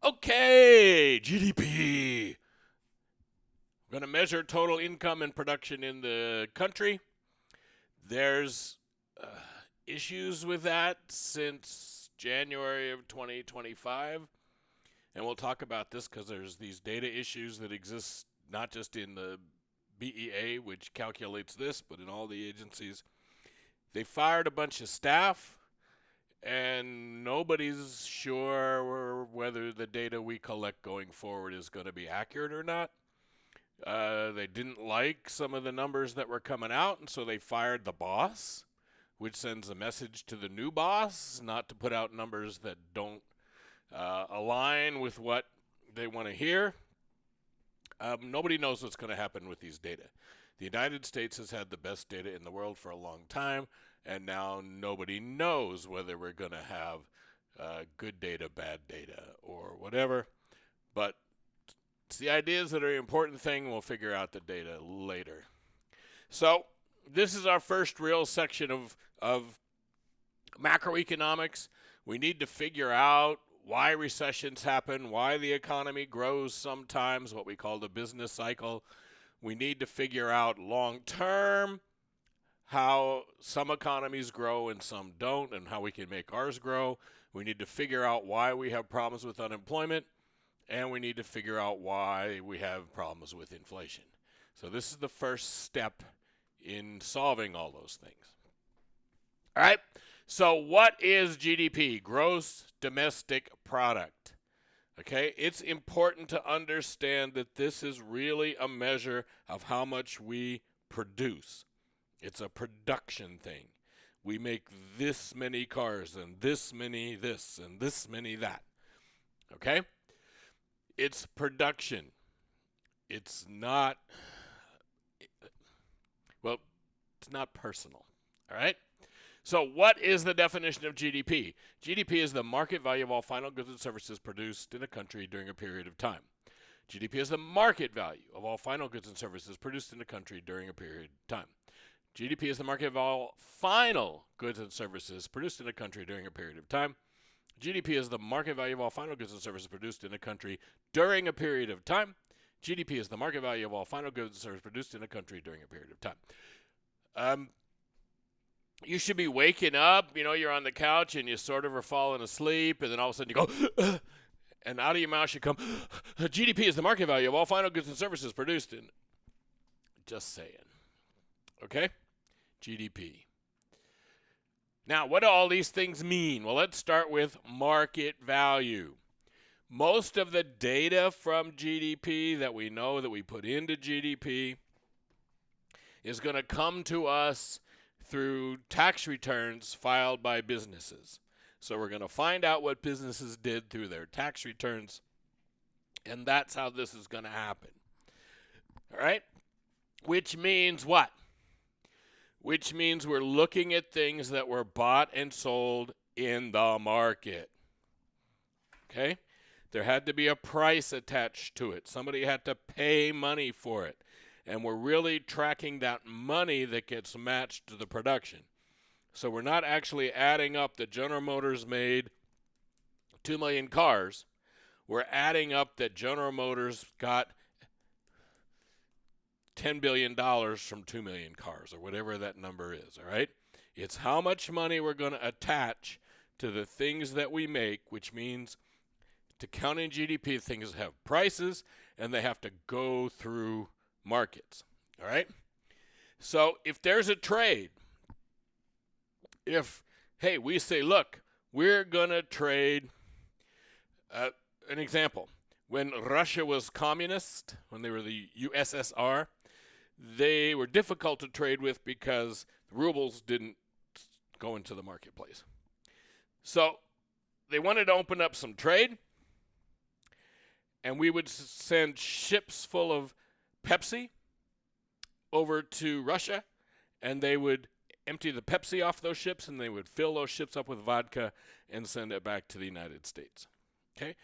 Okay, GDP. We're going to measure total income and production in the country. There's issues with that since January of 2025. And we'll talk about this because there's these data issues that exist not just in the BEA, which calculates this, but in all the agencies. They fired a bunch of staff, and nobody's sure whether the data we collect going forward is going to be accurate or not. They didn't like some of the numbers that were coming out, and so they fired the boss, which sends a message to the new boss not to put out numbers that don't align with what they want to hear. Nobody knows what's going to happen with these data. The United States has had the best data in the world for a long time, and now nobody knows whether we're going to have good data, bad data, or whatever. But it's the ideas that are the important thing. We'll figure out the data later. So this is our first real section of macroeconomics. We need to figure out why recessions happen, why the economy grows sometimes, what we call the business cycle. We need to figure out long term how some economies grow and some don't, and how we can make ours grow. We need to figure out why we have problems with unemployment, and we need to figure out why we have problems with inflation. So this is the first step in solving all those things. All right, so what is GDP? Gross Domestic Product. Okay, it's important to understand that this is really a measure of how much we produce. It's a production thing. We make this many cars and this many this and this many that. Okay? It's production. It's not, well, it's not personal. All right? So what is the definition of GDP? GDP is the market value of all final goods and services produced in a country during a period of time. GDP is the market value of all final goods and services produced in a country during a period of time. GDP is the market of all final goods and services produced in a country during a period of time. GDP is the market value of all final goods and services produced in a country during a period of time. GDP is the market value of all final goods and services produced in a country during a period of time. You should be waking up, you're on the couch and you sort of are falling asleep, and then all of a sudden you go, and out of your mouth should come, GDP is the market value of all final goods and services produced in. Just saying. Okay? GDP. Now, what do all these things mean? Well, let's start with market value. Most of the data from GDP that we know that we put into GDP is going to come to us through tax returns filed by businesses. So we're going to find out what businesses did through their tax returns, and that's how this is going to happen. All right? Which means what? Which means we're looking at things that were bought and sold in the market. Okay? There had to be a price attached to it. Somebody had to pay money for it. And we're really tracking that money that gets matched to the production. So we're not actually adding up that General Motors made 2 million cars. We're adding up that General Motors got $10 billion from 2 million cars, or whatever that number is, all right? It's how much money we're going to attach to the things that we make, which means to count in GDP, things have prices, and they have to go through markets, all right? So if there's a trade, we say, look, we're going to trade, an example, when Russia was communist, when they were the USSR, they were difficult to trade with because the rubles didn't go into the marketplace. So they wanted to open up some trade, and we would send ships full of Pepsi over to Russia, and they would empty the Pepsi off those ships, and they would fill those ships up with vodka and send it back to the United States. Okay?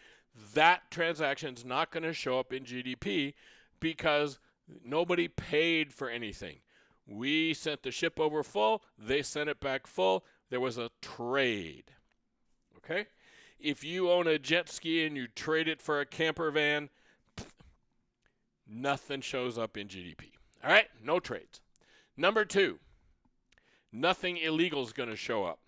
That transaction's not going to show up in GDP because nobody paid for anything. We sent the ship over full, they sent it back full. There was a trade. Okay? If you own a jet ski and you trade it for a camper van, nothing shows up in GDP. All right? No trades. Number 2, nothing illegal is going to show up.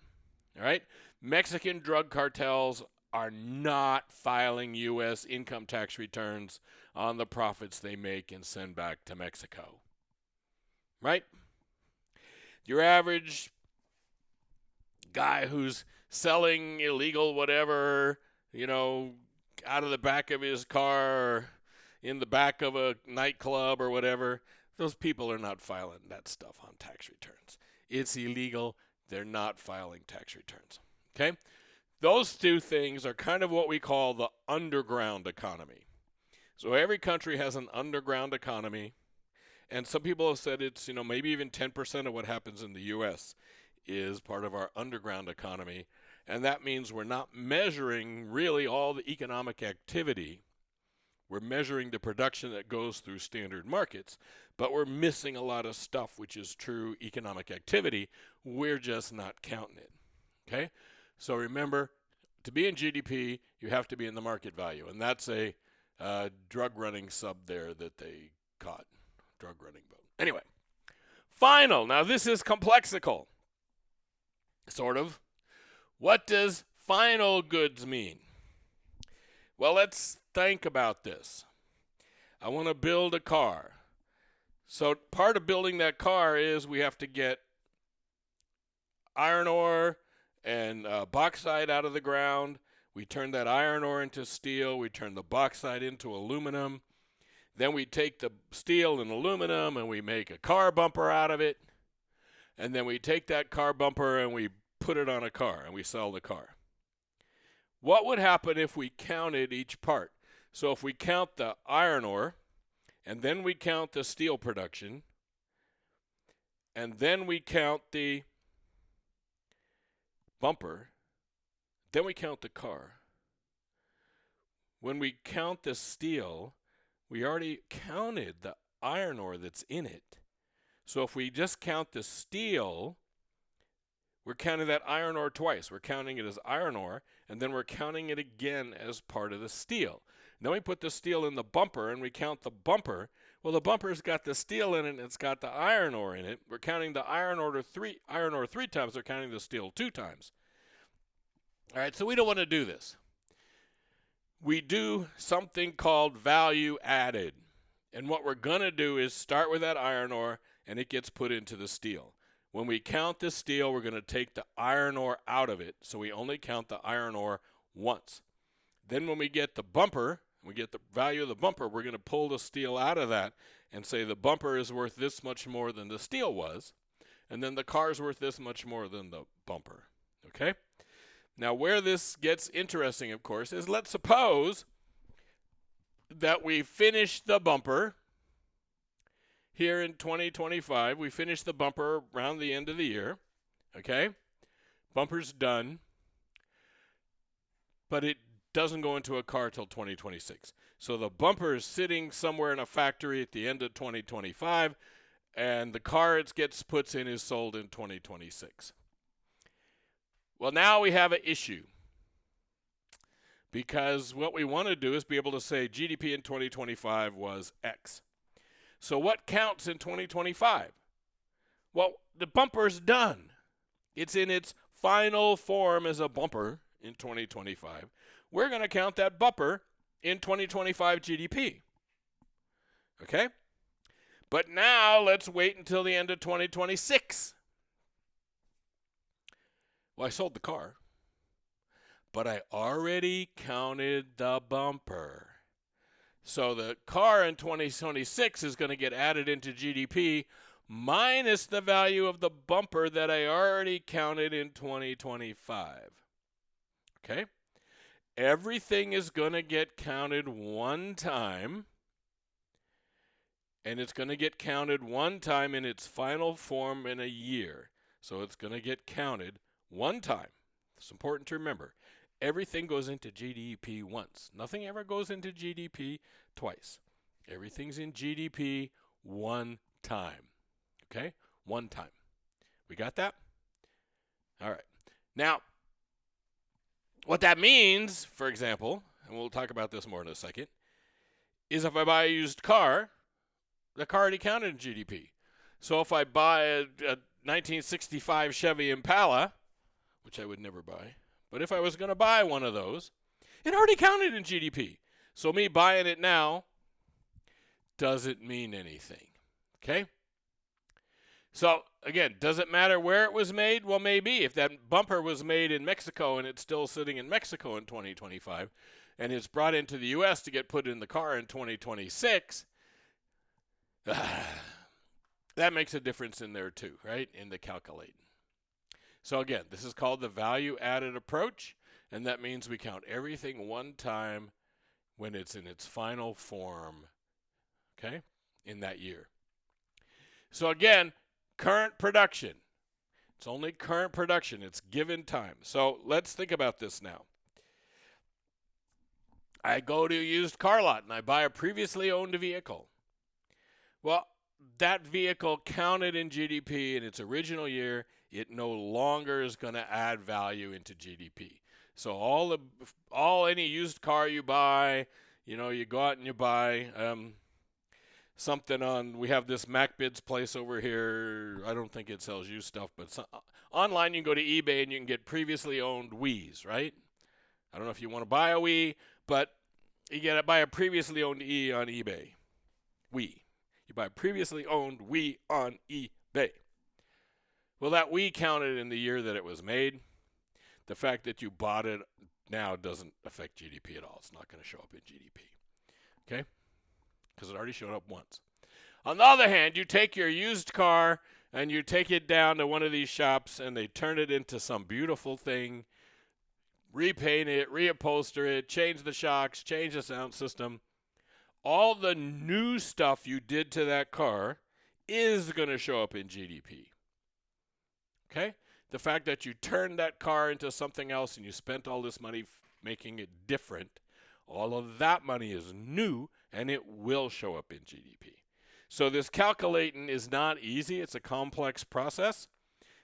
All right? Mexican drug cartels are not filing U.S. income tax returns on the profits they make and send back to Mexico. Right? Your average guy who's selling illegal whatever, out of the back of his car or in the back of a nightclub or whatever, those people are not filing that stuff on tax returns. It's illegal. They're not filing tax returns. Okay? Those two things are kind of what we call the underground economy. So every country has an underground economy, and some people have said it's, maybe even 10% of what happens in the U.S. is part of our underground economy, and that means we're not measuring really all the economic activity. We're measuring the production that goes through standard markets, but we're missing a lot of stuff, which is true economic activity. We're just not counting it. Okay? So remember, to be in GDP, you have to be in the market value, and that's a drug running sub there that they caught. Drug running boat. Anyway, final. Now this is complexical. Sort of. What does final goods mean? Well, let's think about this. I want to build a car. So part of building that car is we have to get iron ore and bauxite out of the ground. We turn that iron ore into steel. We turn the bauxite into aluminum. Then we take the steel and aluminum and we make a car bumper out of it. And then we take that car bumper and we put it on a car and we sell the car. What would happen if we counted each part? So if we count the iron ore, and then we count the steel production, and then we count the bumper, then we count the car. When we count the steel, we already counted the iron ore that's in it. So if we just count the steel, we're counting that iron ore twice. We're counting it as iron ore, and then we're counting it again as part of the steel. Then we put the steel in the bumper, and we count the bumper. Well, the bumper's got the steel in it, and it's got the iron ore in it. We're counting the iron ore three times. We're counting the steel 2 times. All right, so we don't want to do this. We do something called value added. And what we're going to do is start with that iron ore, and it gets put into the steel. When we count the steel, we're going to take the iron ore out of it, so we only count the iron ore once. Then when we get the bumper, we get the value of the bumper, we're going to pull the steel out of that and say the bumper is worth this much more than the steel was, and then the car is worth this much more than the bumper. Okay? Now, where this gets interesting, of course, is let's suppose that we finish the bumper here in 2025. We finish the bumper around the end of the year. Okay? Bumper's done. But it doesn't go into a car till 2026. So the bumper is sitting somewhere in a factory at the end of 2025, and the car it puts in is sold in 2026. Well, now we have an issue, because what we want to do is be able to say GDP in 2025 was X. So what counts in 2025? Well, the bumper's done. It's in its final form as a bumper in 2025. We're going to count that bumper in 2025 GDP. Okay? But now let's wait until the end of 2026. Well, I sold the car, but I already counted the bumper. So the car in 2026 is going to get added into GDP minus the value of the bumper that I already counted in 2025. Okay? Everything is going to get counted one time, and it's going to get counted one time in its final form in a year. So it's going to get counted one time. It's important to remember. Everything goes into GDP once. Nothing ever goes into GDP twice. Everything's in GDP one time. Okay? One time. We got that? All right. Now, What that means, for example, and we'll talk about this more in a second, is if I buy a used car, the car already counted in GDP. So if I buy a 1965 Chevy Impala, which I would never buy, but if I was going to buy one of those, it already counted in GDP. So me buying it now doesn't mean anything. Okay? So, again, does it matter where it was made? Well, maybe. If that bumper was made in Mexico and it's still sitting in Mexico in 2025 and it's brought into the U.S. to get put in the car in 2026, that makes a difference in there too, right, in the calculating. So, again, this is called the value-added approach, and that means we count everything one time when it's in its final form, okay, in that year. So, again, current production. It's only current production. It's given time. So let's think about this now. I go to a used car lot and I buy a previously owned vehicle. Well, that vehicle counted in GDP in its original year. It no longer is going to add value into GDP. So any used car you buy, you go out and you buy something on, we have this MacBids place over here. I don't think it sells used stuff, but online you can go to eBay and you can get previously owned Wiis, right? I don't know if you want to buy a Wii, but you buy a previously owned E on eBay. Wii. You buy a previously owned Wii on eBay. Well, that Wii counted in the year that it was made. The fact that you bought it now doesn't affect GDP at all. It's not going to show up in GDP. Okay? Because it already showed up once. On the other hand, you take your used car and you take it down to one of these shops and they turn it into some beautiful thing, repaint it, reupholster it, change the shocks, change the sound system. All the new stuff you did to that car is going to show up in GDP. Okay? The fact that you turned that car into something else and you spent all this money making it different, all of that money is new and it will show up in GDP. So this calculating is not easy. It's a complex process.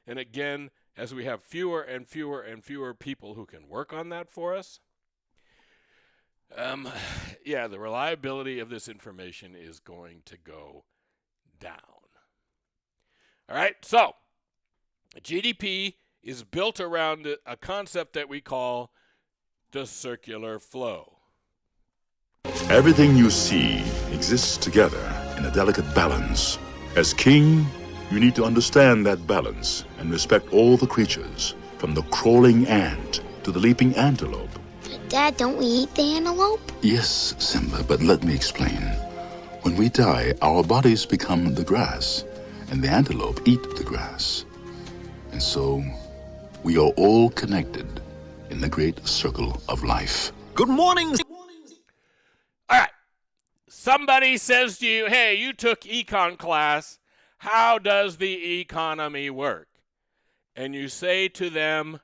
And again, as we have fewer and fewer and fewer people who can work on that for us, the reliability of this information is going to go down. All right, so GDP is built around a concept that we call the circular flow. Everything you see exists together in a delicate balance. As king, you need to understand that balance and respect all the creatures, from the crawling ant to the leaping antelope. But Dad, don't we eat the antelope? Yes, Simba, but let me explain. When we die, our bodies become the grass, and the antelope eat the grass. And so, we are all connected in the great circle of life. Good morning. All right. Somebody says to you, hey, you took econ class. How does the economy work? And you say to them,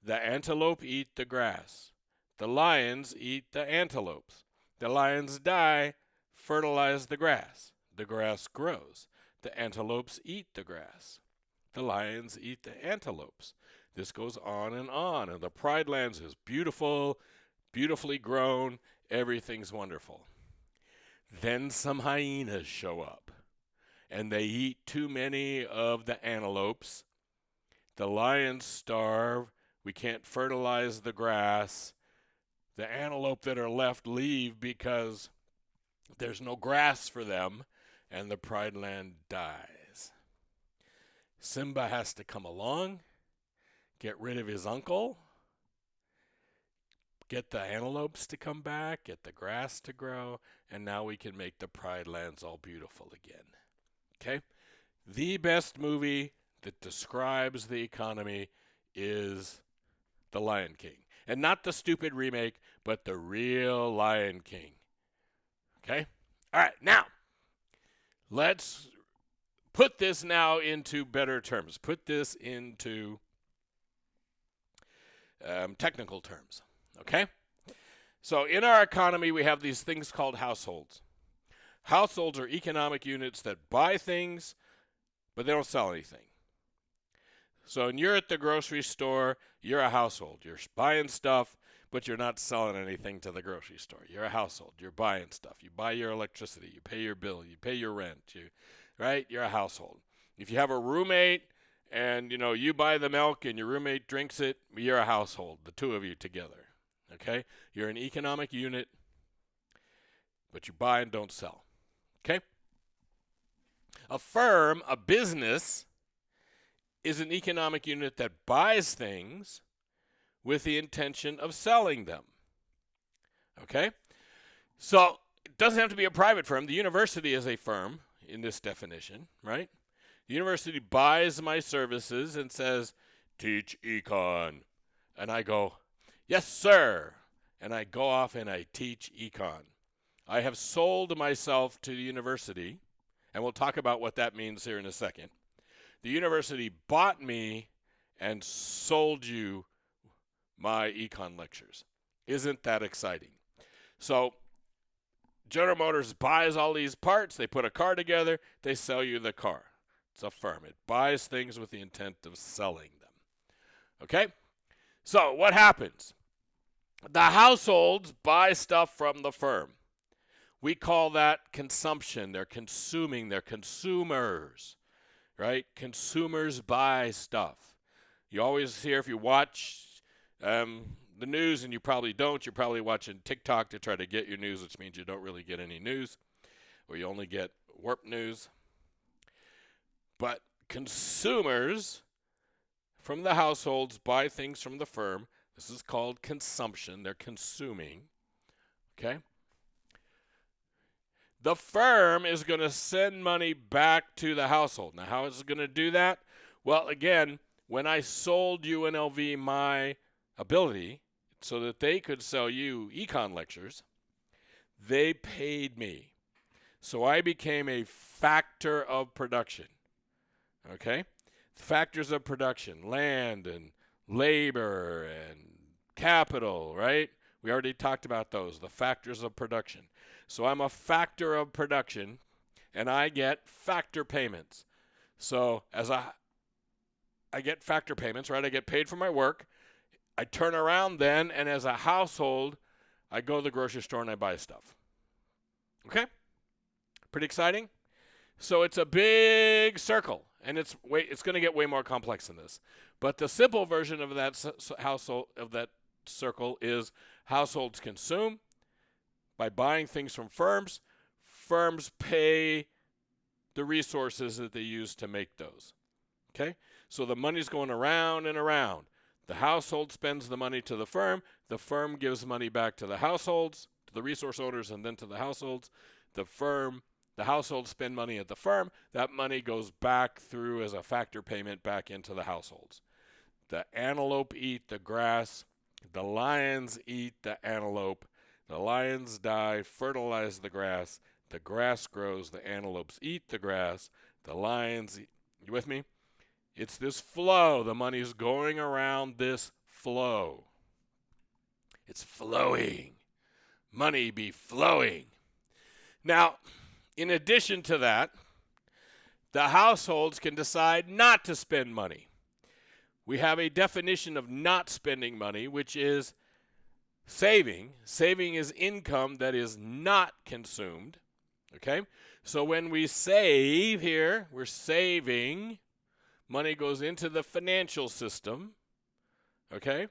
the antelope eat the grass. The lions eat the antelopes. The lions die, fertilize the grass. The grass grows. The antelopes eat the grass. The lions eat the antelopes. This goes on. And the Pride Lands is beautiful, beautifully grown. Everything's wonderful. Then some hyenas show up, and they eat too many of the antelopes. The lions starve. We can't fertilize the grass. The antelope that are left leave because there's no grass for them, and the Pride Land dies. Simba has to come along, get rid of his uncle, get the antelopes to come back, get the grass to grow, and now we can make the Pride Lands all beautiful again. Okay? The best movie that describes the economy is The Lion King. And not the stupid remake, but the real Lion King. Okay? All right, now, let's put this now into better terms. Put this into technical terms. Okay? So in our economy, we have these things called households. Households are economic units that buy things, but they don't sell anything. So when you're at the grocery store, you're a household. You're buying stuff, but you're not selling anything to the grocery store. You're a household. You're buying stuff. You buy your electricity. You pay your bill. You pay your rent. Right? You're a household. If you have a roommate and, you buy the milk and your roommate drinks it, you're a household, the two of you together. Okay? You're an economic unit, but you buy and don't sell. Okay? A firm, a business, is an economic unit that buys things with the intention of selling them. Okay? So it doesn't have to be a private firm. The university is a firm in this definition, right? The university buys my services and says, teach econ. And I go, yes, sir. And I go off and I teach econ. I have sold myself to the university, and we'll talk about what that means here in a second. The university bought me and sold you my econ lectures. Isn't that exciting? So General Motors buys all these parts. They put a car together. They sell you the car. It's a firm. It buys things with the intent of selling them. Okay? So what happens? The households buy stuff from the firm. We call that consumption. They're consuming. They're consumers. Right? Consumers buy stuff. You always hear, if you watch the news, and you probably don't, you're probably watching TikTok to try to get your news, which means you don't really get any news, or you only get warped news. But consumers from the households buy things from the firm. This is called consumption. They're consuming. Okay? The firm is going to send money back to the household. Now, how is it going to do that? Well, again, when I sold UNLV my ability so that they could sell you econ lectures, they paid me. So I became a factor of production. Okay? Factors of production, land and labor and capital, right? We already talked about those, the factors of production. So I'm a factor of production, and I get factor payments. So I get factor payments, right? I get paid for my work. I turn around then, and as a household, I go to the grocery store and I buy stuff. Okay? Pretty exciting? So it's a big circle, and it's going to get way more complex than this. But the simple version of that circle is households consume by buying things from firms. Firms pay the resources that they use to make those. Okay? So the money's going around and around. The household spends the money to the firm gives money back to the households, to the resource owners, and then to the households. The households spend money at the firm. That money goes back through as a factor payment back into the households. The antelope eat the grass. The lions eat the antelope. The lions die, fertilize the grass. The grass grows. The antelopes eat the grass. The lions eat. You with me? It's this flow. The money's going around this flow. It's flowing. Money be flowing. Now, in addition to that, the households can decide not to spend money. We have a definition of not spending money, which is saving. Saving is income that is not consumed. Okay? So when we save here, we're saving. Money goes into the financial system. Okay?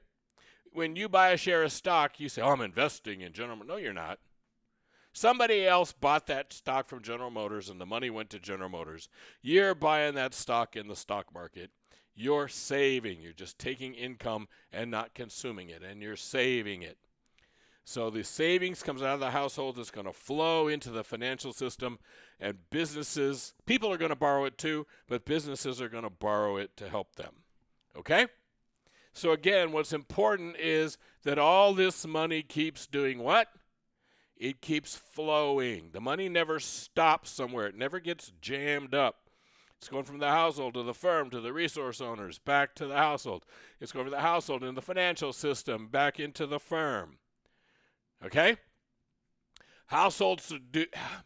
When you buy a share of stock, you say, I'm investing in General Motors. No, you're not. Somebody else bought that stock from General Motors, and the money went to General Motors. You're buying that stock in the stock market. You're saving. You're just taking income and not consuming it, and you're saving it. So the savings comes out of the household. It's going to flow into the financial system, and businesses, people are going to borrow it too, but businesses are going to borrow it to help them. Okay? So again, what's important is that all this money keeps doing what? It keeps flowing. The money never stops somewhere. It never gets jammed up. It's going from the household to the firm to the resource owners, back to the household. It's going from the household into the financial system, back into the firm. Okay?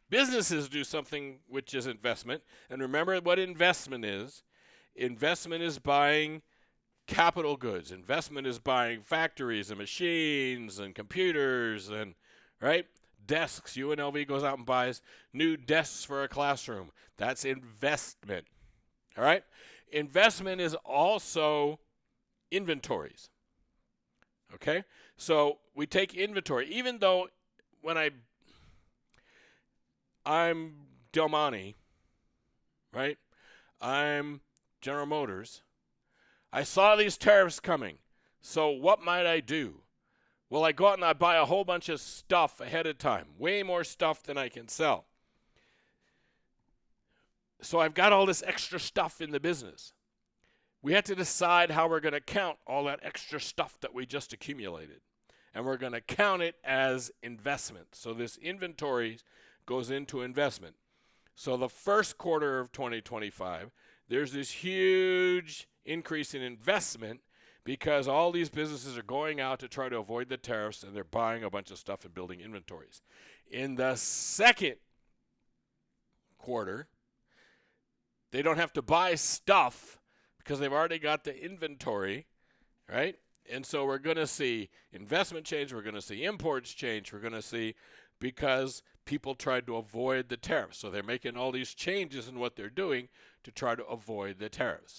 Businesses do something which is investment. And remember what investment is. Investment is buying capital goods. Investment is buying factories and machines and computers and, right? Desks. UNLV goes out and buys new desks for a classroom. That's investment. All right? Investment is also inventories. Okay? So we take inventory. Even though when I'm Del Monte, right? I'm General Motors. I saw these tariffs coming. So what might I do? Well, I go out and I buy a whole bunch of stuff ahead of time, way more stuff than I can sell. So I've got all this extra stuff in the business. We have to decide how we're going to count all that extra stuff that we just accumulated. And we're going to count it as investment. So this inventory goes into investment. So the first quarter of 2025, there's this huge increase in investment because all these businesses are going out to try to avoid the tariffs, and they're buying a bunch of stuff and building inventories. In the second quarter, they don't have to buy stuff because they've already got the inventory, right? And so we're going to see investment change. We're going to see imports change. We're going to see because people tried to avoid the tariffs. So they're making all these changes in what they're doing to try to avoid the tariffs.